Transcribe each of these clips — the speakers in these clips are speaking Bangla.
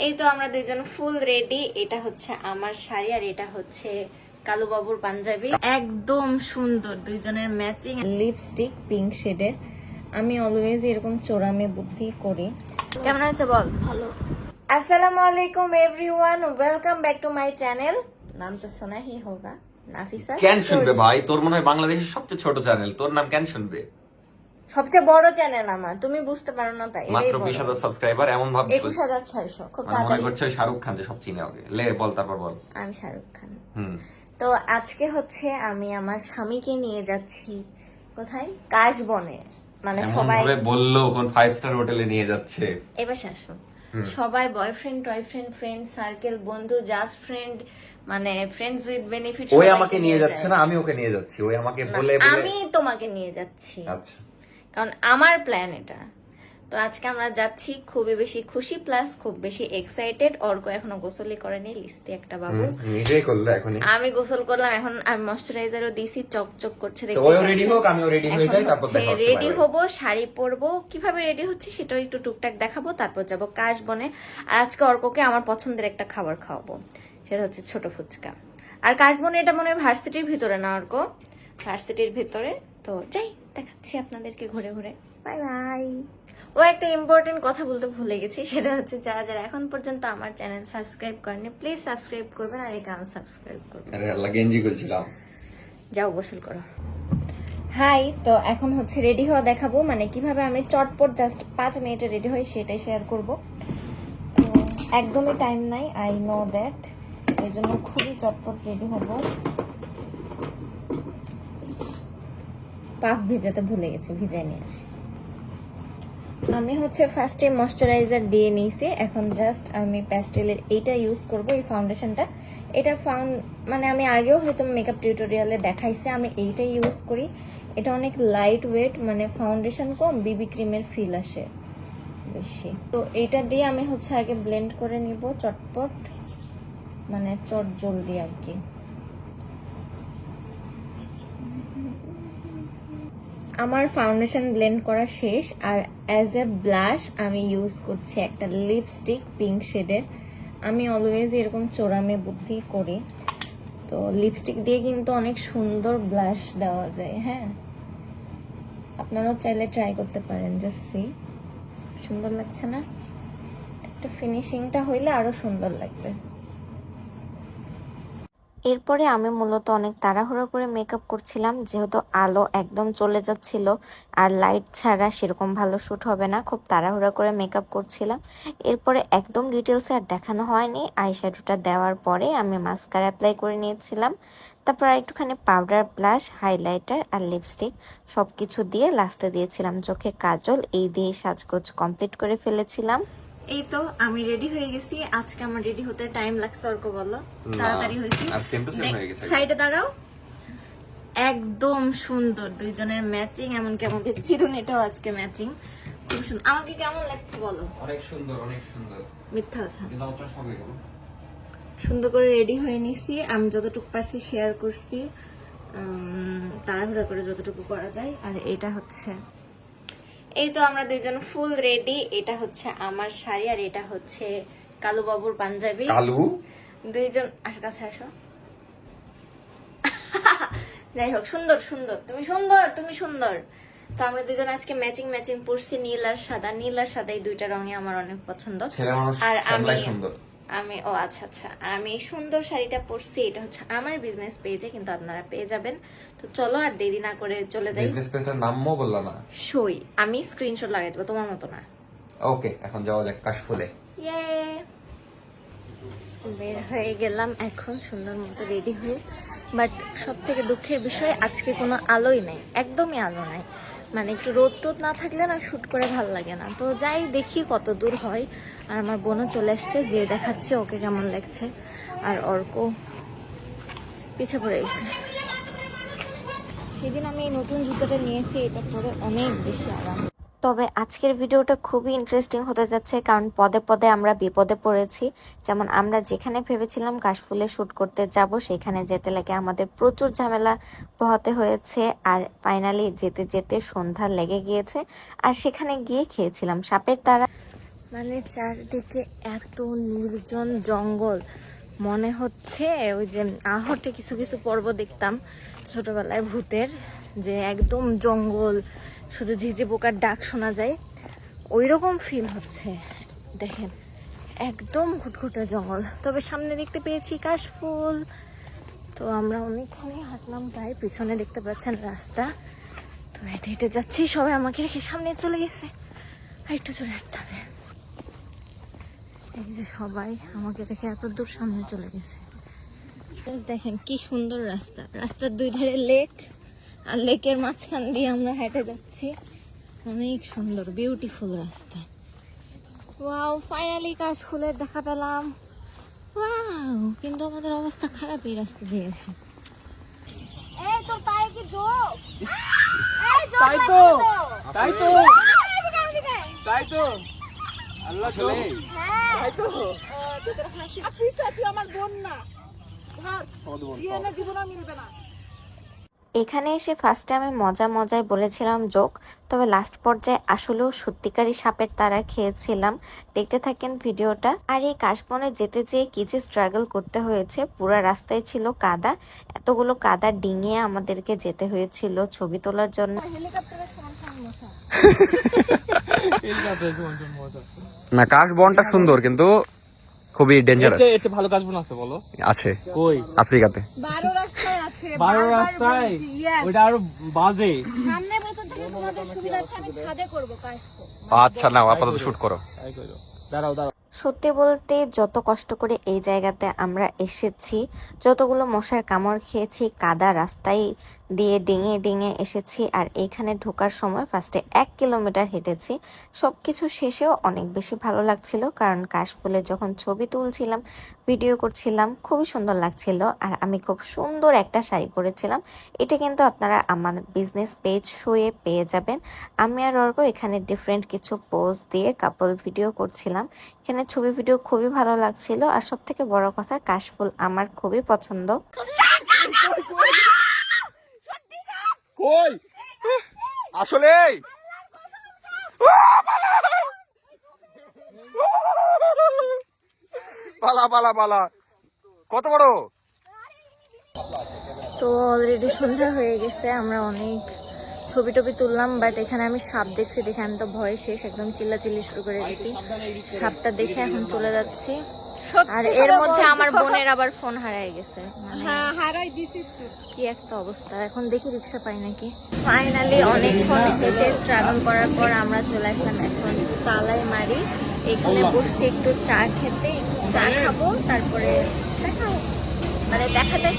এই তো আমরা দুইজন ফুল রেডি। এটা হচ্ছে আমার শাড়ি আর এটা হচ্ছে কালু বাবুর পাঞ্জাবি। একদম সুন্দর দুইজনের ম্যাচিং লিপস্টিক পিঙ্ক শেডের। আমি অলওয়েজ এরকম চোরামে বুদ্ধি করি। কেমন আছে বল? ভালো। আসসালামু আলাইকুম everyone, welcome back to my channel. নাম তো শোনা হি হোগা, নাফিসা। কেন শুনবে ভাই? তোর মনে হয় বাংলাদেশের সবচেয়ে ছোট চ্যানেল, তোর নাম কেন শুনবে? সবচেয়ে বড় চ্যানেল আমার, তুমি বুঝতে পারো না তাই। মাত্র 20,000 সাবস্ক্রাইবার, এমন ভাব 21,600। খুব মনে তাড়াতাড়ি করছে ওই শাহরুখ খান যে সব চিনে। ওকে লে বল, তারপর বল। আমি শাহরুখ খান। হুম। তো আজকে হচ্ছে আমি আমার স্বামীকে নিয়ে যাচ্ছি কোথায়, কাশবনে। মানে এমন সবাই ভাবে বললো কোন 5 স্টার হোটেলে নিয়ে যাচ্ছে। এবার আসো, সবাই বয়ফ্রেন্ড টয়ফ্রেন্ড ফ্রেন্ড সার্কেল বন্ধু জাস্ট ফ্রেন্ড, মানে ফ্রেন্ডস উইথ বেনিফিট। ওই আমাকে নিয়ে যাচ্ছে না, আমি ওকে নিয়ে যাচ্ছি। ওই আমাকে বলে বলে আমি তোমাকে নিয়ে যাচ্ছি, আচ্ছা। কারণ আমার প্ল্যান এটা। তো আজকে আমরা যাচ্ছি, খুবই বেশি খুশি প্লাস খুব বেশি এক্সাইটেড। অর্ক এখনো গোসলই করেনি, লিস্টে একটা বাবু। নিজেই করলো এখনই। আমি গোসল করলাম, এখন আমি ময়শ্চারাইজারও দিছি, চকচক করছে তো ওইও রেডি হোক, আমিও রেডি হয়ে যাই, তারপর দেখা হচ্ছে। রেডি হব, শাড়ি পরবো, কিভাবে রেডি হচ্ছে সেটাও একটু টুকটাক দেখাবো, তারপর যাব কাশবনে। আর আজকে অর্ককে আমার পছন্দের একটা খাবার খাওয়াবো, সেটা হচ্ছে ছোট ফুচকা। আর কাশবনে এটা মনে হয় ভার্সিটির ভিতরে না অর্ক? ভার্সিটির ভিতরে। তো যাই, দেখাচ্ছি আপনাদেরকে ঘুরে ঘুরে। Bye bye. ও একটা ইম্পর্টেন্ট কথা বলতে ভুলে গেছি, সেটা হচ্ছে যারা যারা এখন পর্যন্ত আমার চ্যানেল সাবস্ক্রাইব করেনি প্লিজ সাবস্ক্রাইব করবেন আর এই গান সাবস্ক্রাইব করবেন। আরে আল্লাহ, গেঞ্জি করছিলাম। যাও গোসল করো। হাই, তো এখন হচ্ছে রেডি হওয়া দেখাবো, মানে কিভাবে আমি চটপট জাস্ট 5 মিনিটে রেডি হই সেটাই শেয়ার করব। তো একদমই টাইম নাই, আই নো দ্যাট, এই জন্য খুবই চটপট রেডি হব। পাফ ভিজাতে ভুলে গেছি, ভিজাই নিয়ে আসি। আমি হচ্ছে ফার্স্টে ময়শ্চারাইজার দিয়ে নিয়েছি, এখন জাস্ট আমি প্যাস্টেলের এইটা ইউজ করব, এই ফাউন্ডেশনটা। এটা মানে আমি আগেও হয়তো মেকআপ টিউটোরিয়ালে দেখাইছি, আমি এইটাই ইউজ করি। এটা অনেক লাইট ওয়েট, মানে ফাউন্ডেশন কম, বিবি ক্রিমের ফিল আসে বেশি। তো এইটা দিয়ে আমি হচ্ছে আগে ব্লেন্ড করে নিব চটপট, মানে চট জলদি আর কি। আমার ফাউন্ডেশন ব্লেন্ড করা শেষ, আর অ্যাজ এ ব্লাশ আমি ইউজ করছি একটা লিপস্টিক পিঙ্ক শেডের। আমি অলওয়েজ এরকম চোরামে বুদ্ধি করি, তো লিপস্টিক দিয়ে কিন্তু অনেক সুন্দর ব্লাশ দেওয়া যায়। হ্যাঁ, আপনারাও চাইলে ট্রাই করতে পারেন। জাস্ট সি, সুন্দর লাগছে না? একটা ফিনিশিংটা হইলে আরো সুন্দর লাগবে। এরপরে আমি মূলত অনেক তাড়াহুড়ো করে মেকআপ করছিলাম, যেহেতু আলো একদম চলে যাচ্ছিল আর লাইট ছাড়া সেরকম ভালো শ্যুট হবে না, খুব তাড়াহুড়ো করে মেকআপ করছিলাম। এরপরে একদম ডিটেলসে আর দেখানো হয়নি, আইশ্যাডোটা দেওয়ার পরে আমি মাস্কারা অ্যাপ্লাই করে নিয়েছিলাম। তারপর একটুখানি পাউডার, ব্লাশ, হাইলাইটার আর লিপস্টিক সব কিছু দিয়ে লাস্টে দিয়েছিলাম চোখে কাজল। এই দিয়ে সাজগোজ কমপ্লিট করে ফেলেছিলাম। এই তো আমি রেডি হয়ে গেছি। আজকে আমার রেডি হতে টাইম লাগছে অর্ক, বলো? তাড়াতাড়ি হয়েছি। আর সেম টু সেম হয়ে গেছে। সাইডে দাঁড়াও। একদম সুন্দর দুইজনের ম্যাচিং, এমনকি আমাদের চিরুনিটাও আজকে ম্যাচিং। খুব সুন্দর। আমাকে কেমন লাগছে বলো? অনেক সুন্দর, অনেক সুন্দর। মিথ্যা কথা। কিন্তু আমার চশমা হয়ে গেল। সুন্দর করে রেডি হয়ে নিছি, আমি যতটুকু পারছি শেয়ার করছি, তাড়াহুড়া করে যতটুকু করা যায়। আর এটা হচ্ছে, এই তো আমরা দুইজন ফুল রেডি। এটা হচ্ছে আমার শাড়ি আর এটা হচ্ছে কালু বাবুর পাঞ্জাবি। কালু দুইজন কাছে আসো। যাই হোক, সুন্দর সুন্দর, তুমি সুন্দর, তুমি সুন্দর। তো আমরা দুজন আজকে ম্যাচিং ম্যাচিং পরছি, নীল আর সাদা। নীল আর সাদা এই দুইটা রঙই আমার অনেক পছন্দ। আর আমি ও আচ্ছা আচ্ছা, আর আমি এই সুন্দর শাড়িটা পরছি, এটা হচ্ছে আমার বিজনেস পেজে, কিন্তু আপনারা পেয়ে যাবেন। তো চলো আর দেরি না করে চলে যাই। বিজনেস পেজটার নামও বললা না। সই, আমি স্ক্রিনশট লাগাই দেবো, তোমার মতো না। ওকে, এখন যাওয়া যাক কাশফুলে। ইয়ে, বের হয়ে গেলাম এখন সুন্দর মতো রেডি হয়ে। বাট সব থেকে দুঃখের বিষয় আজকে কোনো আলোই নেই, একদমই আলো নাই। মানে একটু রোদ টোদ না থাকলে না শ্যুট করে ভাল লাগে না। তো যাই, দেখি কত দূর হয়। আর আমার বোনও চলে আসছে, যে দেখাচ্ছে ওকে কেমন লাগছে। আর অর্ক পিছে পড়ে গেছে। সেদিন আমি এই নতুন জুতোটা নিয়েছি, এটা পরে অনেক বেশি আরাম। তবে আজকের ভিডিওটা খুবই ইন্টারেস্টিং হতে যাচ্ছে, কারণ পদে পদে আমরা বিপদে পড়েছি। যেমন আমরা যেখানে ভেবেছিলাম কাশফুলে শ্যুট করতে যাব, সেখানে যেতে লাগে আমাদের প্রচুর ঝামেলা পোহাতে হয়েছে। আর ফাইনালি যেতে যেতে সন্ধ্যা লেগে গিয়েছে, আর সেখানে গিয়ে খেয়েছিলাম সাপের তাড়া। মানে চারদিকে এত নির্জন জঙ্গল, মনে হচ্ছে ওই যে আহটে কিছু কিছু পর্ব দেখতাম ছোটবেলায় ভূতের, যে একদম জঙ্গল, শুধু ঝিঝি পোকার ডাক শোনা যায়, ওই রকম ফিল হচ্ছে। দেখেন একদম ঘুটঘুটে জঙ্গল, তবে সামনে দেখতে পেয়েছি কাশফুল। তো আমরা অনেকক্ষণই হাঁটলাম, তাই পিছনে দেখতে পাচ্ছেন রাস্তা। তো হেঁটে হেঁটে যাচ্ছি, সবাই আমাকে রেখে সামনে চলে গেছে, আর একটু চলে হাঁটতে হবে। এই যে সবাই আমাকে রেখে এত দূর সামনে চলে গেছে। দেখেন কি সুন্দর রাস্তা, রাস্তার দুই ধারে লেক, আর লেকের মাঝখান দিয়ে আমরা হেঁটে যাচ্ছি। অনেক সুন্দর বিউটিফুল রাস্তা। ওয়াও, ফাইনালি কাশফুলের দেখা পেলাম। ওয়াও, কিন্তু আমাদের অবস্থা খারাপ এই রাস্তা দিয়ে এসে। এই তোর পায়ে কি জোক? তাই তো তাই তো তাই তো আল্লাহ চলে তাই তো তোদের হাসি পিছা তুই আমার বোন না, জীবনে মিলবে না। এখানে এসে ফার্স্টে আমি মজায় বলেছিলাম জোক, তবে লাস্ট পর্যায়ে আসলেও সত্যিকারই সাপের তারা খেয়েছিলাম। দেখতে থাকেন ভিডিওটা। আর এই কাশবনে যেতে যেয়ে কি যে স্ট্রাগল করতে হয়েছে, পুরো রাস্তায় ছিল কাদা, এতগুলো কাদা ডিঙিয়ে আমাদেরকে যেতে হয়েছিল ছবি তোলার জন্য। না, কাশবনটা সুন্দর কিন্তু খুবই ডেঞ্জারাস এর চেয়ে ভালো কাজ বোন আছে বলো? আছে কই? আফ্রিকাতে। 12 রাস্তায় আছে, 12 বারবার রাস্তায় বলছি, yes। ওইটা আরো বাজে। সামনে বছর থেকে তোমাদের সুবিধা আছে, আমি ছাদে করব কাশফুল। আচ্ছা, নাও আপাতত শুট করো। দাঁড়াও দাঁড়াও। সত্যি বলতে যত কষ্ট করে এই জায়গাতে আমরা এসেছি, যতগুলো মশার কামড় খেয়েছি, কাদা রাস্তায় দিয়ে ডিঙে এসেছি। আর এইখানে ঢোকার সময় ফার্স্টে 1 কিলোমিটার হেঁটেছি। সব কিছু শেষেও অনেক বেশি ভালো লাগছিল, কারণ কাশফুলে যখন ছবি তুলছিলাম, ভিডিও করছিলাম, খুবই সুন্দর লাগছিল। আর আমি খুব সুন্দর একটা শাড়ি পরেছিলাম, এটা কিন্তু আপনারা আমার বিজনেস পেজ শোয়ে পেয়ে যাবেন। আমি আর অর্ক এখানে ডিফারেন্ট কিছু পোজ দিয়ে কাপল ভিডিও করছিলাম। এখানে ছবি ভিডিও খুবই ভালো লাগছিল। আর সব থেকে বড় কথা, কাশফুল আমার খুবই পছন্দ। কই আসলে পালা পালা পালা, কত বড়? তো অলরেডি সন্ধ্যা হয়ে গেছে, আমরা অনেক ছবি টবি তুললাম, বাট এখানে আমি সাপ দেখছি, দেখে আমি তো ভয় শেষ, একদম চিল্লাচিল্লি শুরু করে দিয়েছি। সাপটা দেখে এখন চলে যাচ্ছি। আর এর মধ্যে আমার বোনের আবার ফোন হারাই গেছে, মানে হ্যাঁ, হারাই দিছিস তুই। কি একটা অবস্থা। এখন দেখি রিক্সা পাই নাকি। ফাইনালি অনেকক্ষণ হেঁটে স্ট্রাগল করার পর আমরা চলে আসলাম এখন তালাই মারি। এখানে বসছি একটু চা খেতে, একটু চা খাবো, তারপরে দেখা যাক।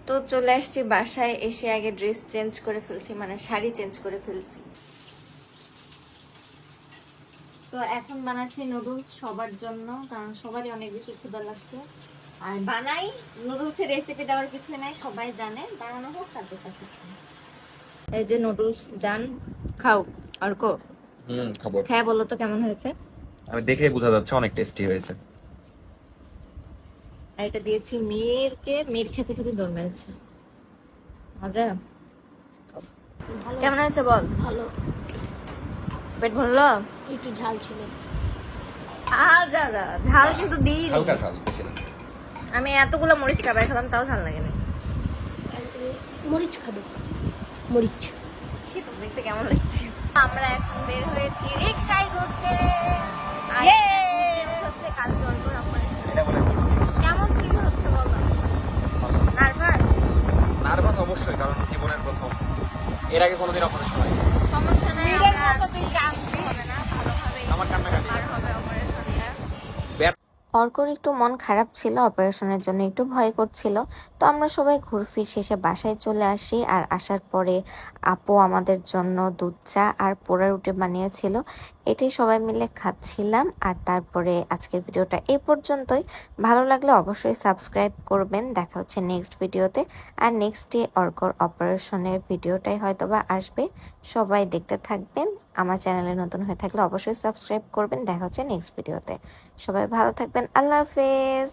তো চলে আসছি বাসায়, এসে আগে ড্রেস চেঞ্জ করে ফেলছি, মানে শাড়ি চেঞ্জ করে ফেলছি। তো এখন বানাচ্ছি নুডলস সবার জন্য, কারণ সবারই অনেক বেশি ক্ষুধা লাগছে। আর বানাই, নুডলসের রেসিপি দেওয়ার কিছু নাই, সবাই জানে, বানানো হোক তারপর কিছু। এই যে নুডলস ডান, খাও। আর খাবো। খেয়ে বলো তো কেমন হয়েছে। আমি দেখেই বোঝা যাচ্ছে অনেক টেস্টি হয়েছে। আর এটা দিয়েছি মিরকে, মির খেতে খেতে দৌড় মেরেছে। মজা। কেমন হয়েছে বল। ভালো, পেট ভরলো? একটু ঝাল ছিল। আর যারা ঝাল কিন্তু দিইনি হালকা ঝাল, বেশি না। আমি এতগুলো মরিচ চাবাই খেলাম, তাও ঝাল লাগেনি। মরিচ খাবো, মরিচ। সে তো দেখতে কেমন লাগছে। আমরা এখন বের হয়েছি রিকশায় ঘুরতে। আর হচ্ছে কালকে অল্পর অপারেশন। কেমন ফিল হচ্ছে বলো? নার্ভাস? নার্ভাস অবশ্যই, কারণ জীবনের প্রথম, এর আগে কোনোদিন অপারেশন হয়নি। সমস্যা নাই, আমরা আছি, কাঁদছি হবে না, ভালোভাবে আমার কান্নাকাটি পার হবে অপারেশনটা। অর্কর একটু মন খারাপ ছিল, অপারেশনের জন্য একটু ভয় করছিল। তো আমরা সবাই ঘুরফির শেষে বাসায় চলে আসি। আর আসার পরে আপু আমাদের জন্য দুধ চা আর পোড়া রুটি বানিয়েছিল, এটাই সবাই মিলে খাচ্ছিলাম। আর তারপরে আজকের ভিডিওটা এই পর্যন্তই। ভালো লাগলে অবশ্যই সাবস্ক্রাইব করবেন। দেখা হচ্ছে নেক্সট ভিডিওতে। আর নেক্সট ডে অর্কর অপারেশনের ভিডিওটাই হয়তোবা আসবে, সবাই দেখতে থাকবেন। আমার চ্যানেলে নতুন হয়ে থাকলে অবশ্যই সাবস্ক্রাইব করবেন। দেখা হচ্ছে নেক্সট ভিডিওতে। সবাই ভালো থাকবেন। আল্লাহ হাফেজ।